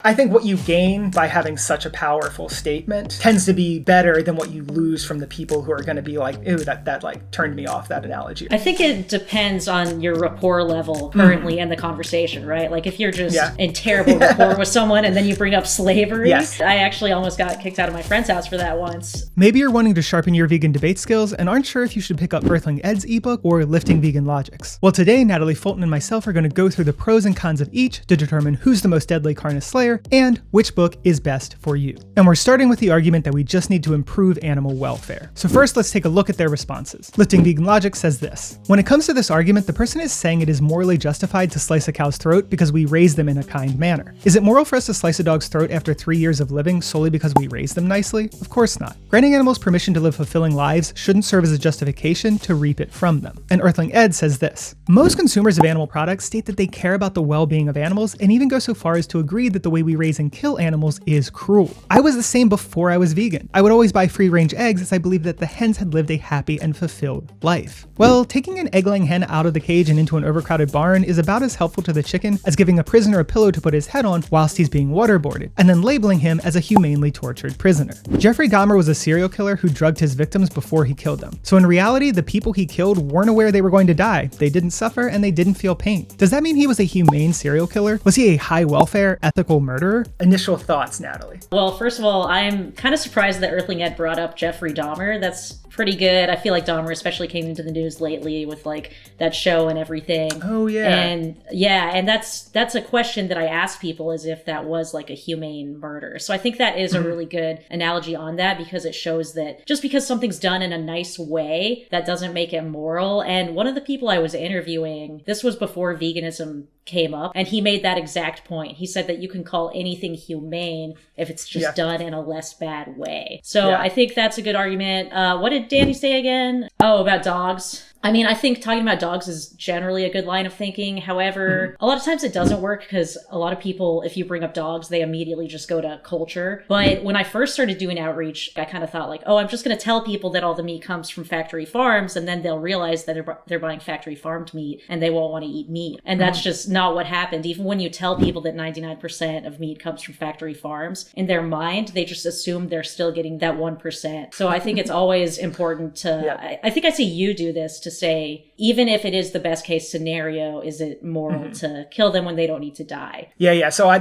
I think what you gain by having such a powerful statement tends to be better than what you lose from the people who are going to be like, ew, that like turned me off, that analogy. I think it depends on your rapport level currently in the conversation, right? Like if you're just in terrible rapport with someone and then you bring up slavery. Yes. I actually almost got kicked out of my friend's house for that once. Maybe you're wanting to sharpen your vegan debate skills and aren't sure if you should pick up Earthling Ed's ebook or Lifting Vegan Logics. Well, today, Natalie, Fulton, and myself are going to go through the pros and cons of each to determine who's the most deadly carnivore slayer and which book is best for you. And we're starting with the argument that we just need to improve animal welfare. So first, let's take a look at their responses. Lifting Vegan Logic says this: when it comes to this argument, the person is saying it is morally justified to slice a cow's throat because we raise them in a kind manner. Is it moral for us to slice a dog's throat after 3 years of living solely because we raised them nicely? Of course not. Granting animals permission to live fulfilling lives shouldn't serve as a justification to reap it from them. And Earthling Ed says this: most consumers of animal products state that they care about the well-being of animals and even go so far as to agree that the way we raise and kill animals is cruel. I was the same before I was vegan. I would always buy free-range eggs as I believed that the hens had lived a happy and fulfilled life. Well, taking an egg-laying hen out of the cage and into an overcrowded barn is about as helpful to the chicken as giving a prisoner a pillow to put his head on whilst he's being waterboarded, and then labeling him as a humanely tortured prisoner. Jeffrey Dahmer was a serial killer who drugged his victims before he killed them. So in reality, the people he killed weren't aware they were going to die. They didn't suffer and they didn't feel pain. Does that mean he was a humane serial killer? Was he a high welfare, ethical murderer? Initial thoughts, Natalie. Well, first of all, I'm kind of surprised that Earthling Ed brought up Jeffrey Dahmer. That's pretty good. I feel like Dahmer especially came into the news lately with like that show and everything. Oh yeah. And that's a question that I ask people, is if that was like a humane murder. So I think that is a really good analogy on that, because it shows that just because something's done in a nice way, that doesn't make it moral. And one of the people I was interviewing, this was before veganism came up, and he made that exact point. He said that you can call anything humane if it's just done in a less bad way. So I think that's a good argument. What did Danny say again? Oh, about dogs. I mean, I think talking about dogs is generally a good line of thinking. However, a lot of times it doesn't work, because a lot of people, if you bring up dogs, they immediately just go to culture. But when I first started doing outreach, I kind of thought like, oh, I'm just going to tell people that all the meat comes from factory farms, and then they'll realize that they're buying factory farmed meat and they won't want to eat meat. And that's just not what happened. Even when you tell people that 99% of meat comes from factory farms, in their mind, they just assume they're still getting that 1%. So I think it's always important to, I think I see you do this, to say, even if it is the best case scenario, is it moral to kill them when they don't need to die? Yeah. So I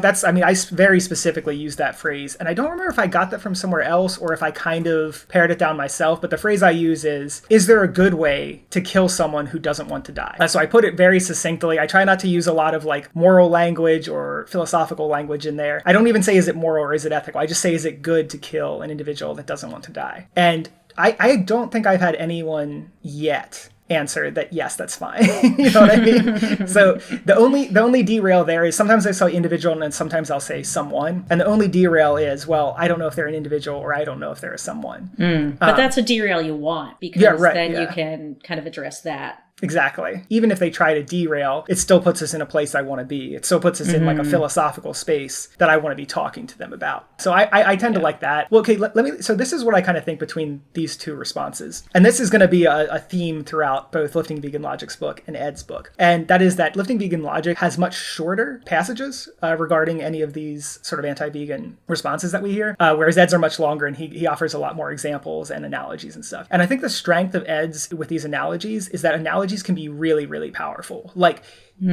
very specifically use that phrase, and I don't remember if I got that from somewhere else or if I kind of pared it down myself, but the phrase I use is there a good way to kill someone who doesn't want to die? So I put it very succinctly. I try not to use a lot of like moral language or philosophical language in there. I don't even say, is it moral or is it ethical? I just say, is it good to kill an individual that doesn't want to die? And I don't think I've had anyone yet answer that yes, that's fine. You know what I mean? So the only derail there is sometimes I say individual and then sometimes I'll say someone. And the only derail is, well, I don't know if they're an individual or I don't know if they're a someone. But that's a derail you want, because then you can kind of address that. Exactly. Even if they try to derail, it still puts us in a place I want to be. It still puts us in like a philosophical space that I want to be talking to them about. So I tend to like that. Well, okay, let me, so this is what I kind of think between these two responses. And this is going to be a theme throughout both Lifting Vegan Logic's book and Ed's book. And that is that Lifting Vegan Logic has much shorter passages regarding any of these sort of anti-vegan responses that we hear, whereas Ed's are much longer, and he offers a lot more examples and analogies and stuff. And I think the strength of Ed's with these analogies is that analogies can be really, really powerful. Like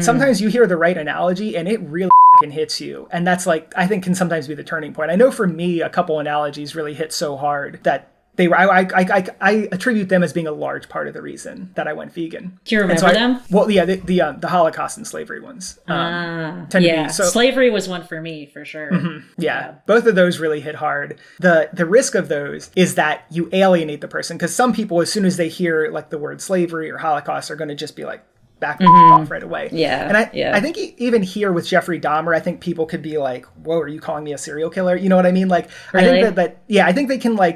sometimes you hear the right analogy and it really hits you. And that's like, I think can sometimes be the turning point. I know for me, a couple analogies really hit so hard that they were, I attribute them as being a large part of the reason that I went vegan. Do you remember them? Well, yeah, the Holocaust and slavery ones. Tend to be, so, slavery was one for me, for sure. Yeah, both of those really hit hard. The risk of those is that you alienate the person, because some people, as soon as they hear like the word slavery or Holocaust, are going to just be like, back off right away. Yeah. And I think even here with Jeffrey Dahmer, I think people could be like, whoa, are you calling me a serial killer? You know what I mean? Like, really? I think I think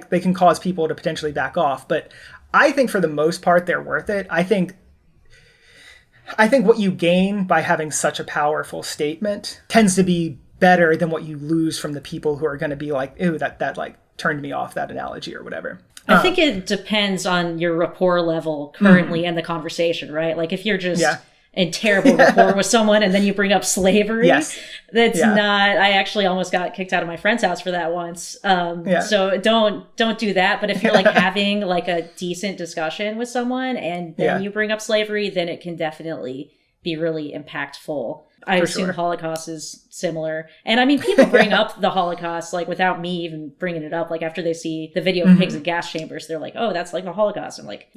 they can cause people to potentially back off. But I think for the most part, they're worth it. I think what you gain by having such a powerful statement tends to be better than what you lose from the people who are going to be like, ew, that like turned me off, that analogy or whatever. I think it depends on your rapport level currently in the conversation, right? Like if you're just in terrible rapport with someone and then you bring up slavery. Yes. That's not, I actually almost got kicked out of my friend's house for that once. So don't do that. But if you're like having like a decent discussion with someone and then you bring up slavery, then it can definitely be really impactful. I assume Holocaust is similar. And I mean, people bring up the Holocaust, like without me even bringing it up. Like after they see the video of pigs in gas chambers, they're like, oh, that's like the Holocaust. I'm like,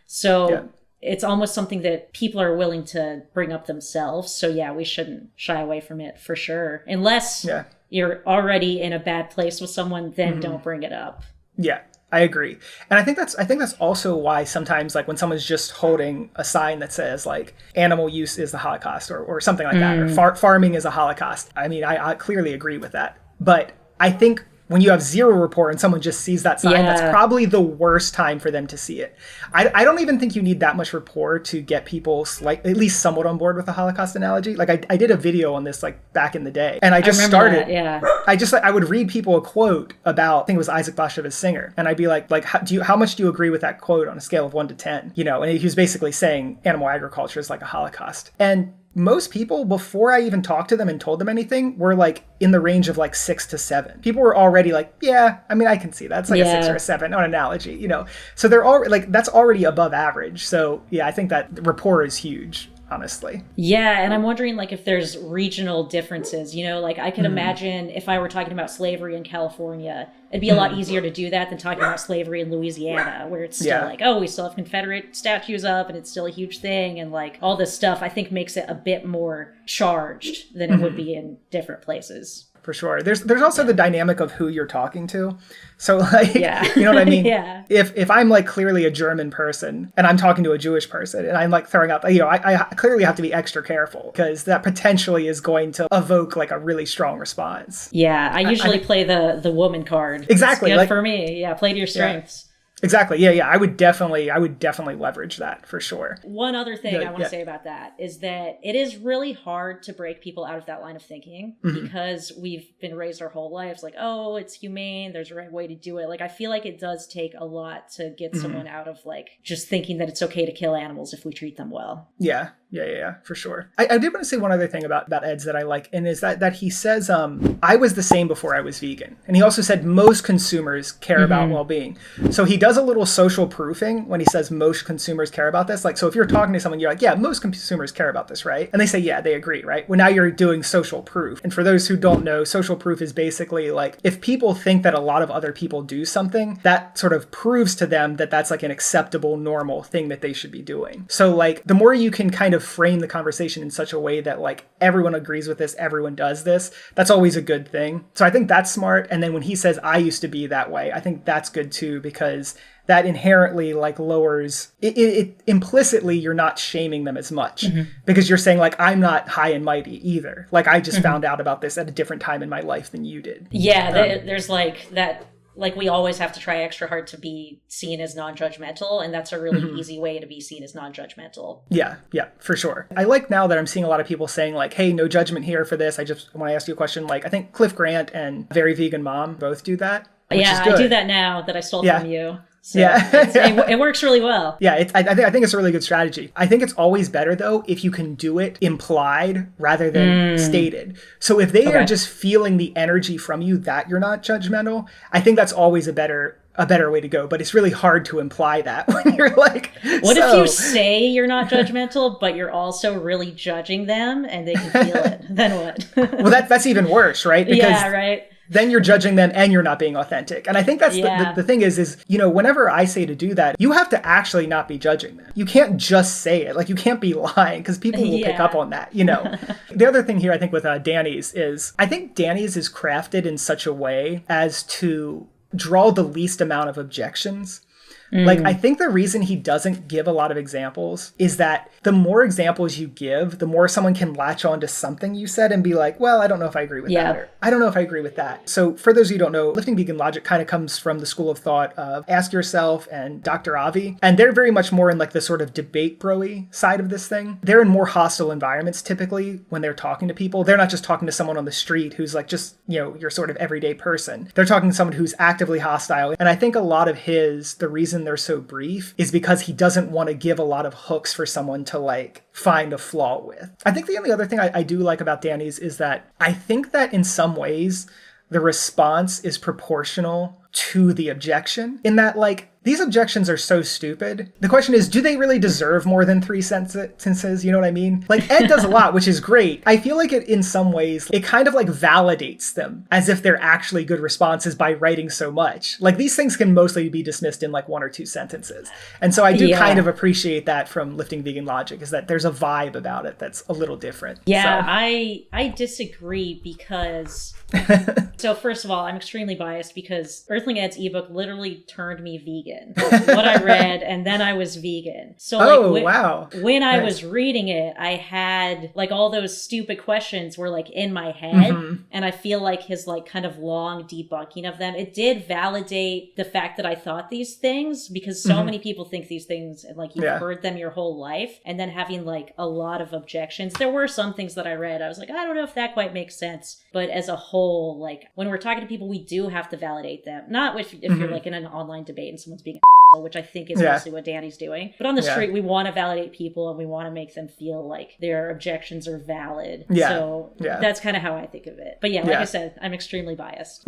So it's almost something that people are willing to bring up themselves. So yeah, we shouldn't shy away from it for sure. Unless you're already in a bad place with someone, then don't bring it up. Yeah. I agree. And I think that's also why sometimes like when someone's just holding a sign that says like animal use is the Holocaust or something like that, or farming is a Holocaust. I mean, I clearly agree with that. But I think when you have zero rapport and someone just sees that sign, that's probably the worst time for them to see it. I don't even think you need that much rapport to get people at least somewhat on board with the Holocaust analogy. Like I did a video on this like back in the day, and I just started. I would read people a quote about, I think it was Isaac Bashevis Singer, and I'd be like how much do you agree with that quote on a scale of 1 to 10? You know, and he was basically saying animal agriculture is like a Holocaust. And most people, before I even talked to them and told them anything, were like in the range of like 6 to 7. People were already like, yeah, I mean, I can see that's like a 6 or a 7 on analogy, you know? So they're all like, that's already above average. So yeah, I think that rapport is huge, honestly. Yeah. And I'm wondering like if there's regional differences, you know, like I can imagine if I were talking about slavery in California, it'd be a lot easier to do that than talking about slavery in Louisiana, where it's still like, oh, we still have Confederate statues up and it's still a huge thing. And like all this stuff, I think makes it a bit more charged than it would be in different places. For sure. There's also the dynamic of who you're talking to. So like, you know what I mean? If I'm like clearly a German person and I'm talking to a Jewish person and I'm like throwing out, you know, I clearly have to be extra careful because that potentially is going to evoke like a really strong response. Yeah. I usually play the woman card. Exactly. It's good for me. Yeah. Play to your strengths. Exactly. Yeah. I would definitely leverage that for sure. One other thing I want to say about that is that it is really hard to break people out of that line of thinking because we've been raised our whole lives like, oh, it's humane. There's a right way to do it. Like, I feel like it does take a lot to get someone out of like just thinking that it's okay to kill animals if we treat them well. Yeah, for sure. I did want to say one other thing about Ed's that I like, and is that he says, I was the same before I was vegan. And he also said most consumers care about well-being. So he does a little social proofing when he says most consumers care about this. Like, so if you're talking to someone, you're like, yeah, most consumers care about this, right? And they say, yeah, they agree, right? Well, now you're doing social proof. And for those who don't know, social proof is basically like, if people think that a lot of other people do something, that sort of proves to them that that's like an acceptable, normal thing that they should be doing. So like, the more you can kind of frame the conversation in such a way that like everyone agrees with this, everyone does this, that's always a good thing. So I think that's smart. And then when he says, I used to be that way, I think that's good too, because that inherently like lowers it implicitly, you're not shaming them as much because you're saying like, I'm not high and mighty either. Like I just found out about this at a different time in my life than you did. Yeah. There's like that. Like we always have to try extra hard to be seen as non-judgmental. And that's a really easy way to be seen as non-judgmental. Yeah, for sure. I like now that I'm seeing a lot of people saying like, hey, no judgment here for this. I just want to ask you a question. Like I think Cliff Grant and Very Vegan Mom both do that. Yeah, I do that now that I stole from you. So it works really well. Yeah, I think it's a really good strategy. I think it's always better, though, if you can do it implied rather than stated. So if they are just feeling the energy from you that you're not judgmental, I think that's always a better way to go. But it's really hard to imply that when you're like, what if you say you're not judgmental, but you're also really judging them and they can feel it? Then what? Well, that's even worse, right? Because right. Then you're judging them and you're not being authentic. And I think that's the thing is, you know, whenever I say to do that, you have to actually not be judging them. You can't just say it. Like you can't be lying because people will pick up on that, you know. The other thing here, I think with Danny's is, I think Danny's is crafted in such a way as to draw the least amount of objections. Like, I think the reason he doesn't give a lot of examples is that the more examples you give, the more someone can latch on to something you said and be like, well, I don't know if I agree with that, or I don't know if I agree with that. So for those of you who don't know, lifting vegan logic kind of comes from the school of thought of Ask Yourself and Dr. Avi. And they're very much more in like the sort of debate bro-y side of this thing. They're in more hostile environments typically when they're talking to people. They're not just talking to someone on the street who's like just, you know, your sort of everyday person. They're talking to someone who's actively hostile. And I think a lot of the reason reason they're so brief is because he doesn't want to give a lot of hooks for someone to like find a flaw with. I think the only other thing I do like about Danny's is that I think that in some ways the response is proportional to the objection, in that like these objections are so stupid. The question is, do they really deserve more than 3 sentences? You know what I mean? Like Ed does a lot, which is great. I feel like it, in some ways, it kind of like validates them as if they're actually good responses by writing so much. Like these things can mostly be dismissed in like 1 or 2 sentences. And so I do kind of appreciate that from Lifting Vegan Logic, is that there's a vibe about it that's a little different. Yeah, so. I disagree because... So first of all, I'm extremely biased because Earthling Ed's ebook literally turned me vegan. What I read, and then I was vegan. So when I was reading it, I had like all those stupid questions were like in my head, and I feel like his like kind of long debunking of them, it did validate the fact that I thought these things, because so many people think these things and like you've heard them your whole life, and then having like a lot of objections. There were some things that I read, I was like, I don't know if that quite makes sense, but as a whole, like when we're talking to people, we do have to validate them. Not if you're like in an online debate and someone's being an asshole, which I think is mostly what Danny's doing. But on the street, we want to validate people and we want to make them feel like their objections are valid. So that's kind of how I think of it. But like I said, I'm extremely biased.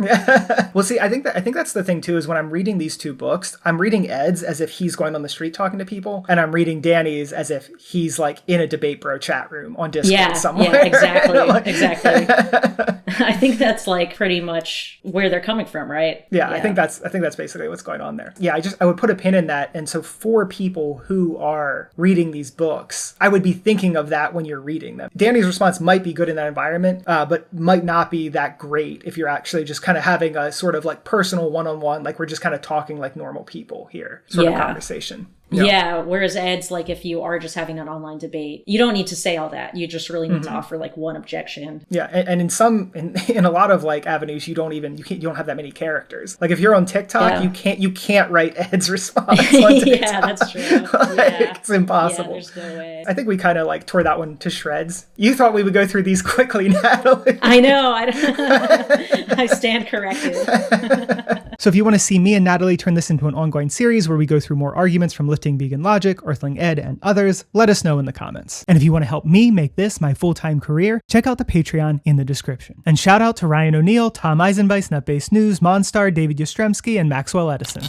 Well, see, I think that's the thing too, is when I'm reading these 2 books, I'm reading Ed's as if he's going on the street talking to people, and I'm reading Danny's as if he's like in a debate bro chat room on Discord somewhere. Yeah, exactly. Exactly. I think that's like pretty much where they're coming from, right? Yeah, I think that's basically what's going on there. Yeah, I would put a pin in that. And so for people who are reading these books, I would be thinking of that when you're reading them. Danny's response might be good in that environment, but might not be that great if you're actually just kind of having a sort of like personal one-on-one, like we're just kind of talking like normal people here, sort of conversation. Yeah, whereas Ed's like, if you are just having an online debate, you don't need to say all that. You just really need to offer like one objection. Yeah, and in a lot of like avenues, you don't have that many characters. Like if you're on TikTok, you can't write Ed's response on TikTok. Yeah, that's true. It's impossible. Yeah, there's no way. I think we kind of like tore that one to shreds. You thought we would go through these quickly, Natalie. I know. I stand corrected. So if you want to see me and Natalie turn this into an ongoing series where we go through more arguments from Lifting Vegan Logic, Earthling Ed, and others, let us know in the comments. And if you want to help me make this my full-time career, check out the Patreon in the description. And shout out to Ryan O'Neill, Tom Eisenbeiss, NetBase News, Monstar, David Yastrzemski, and Maxwell Edison.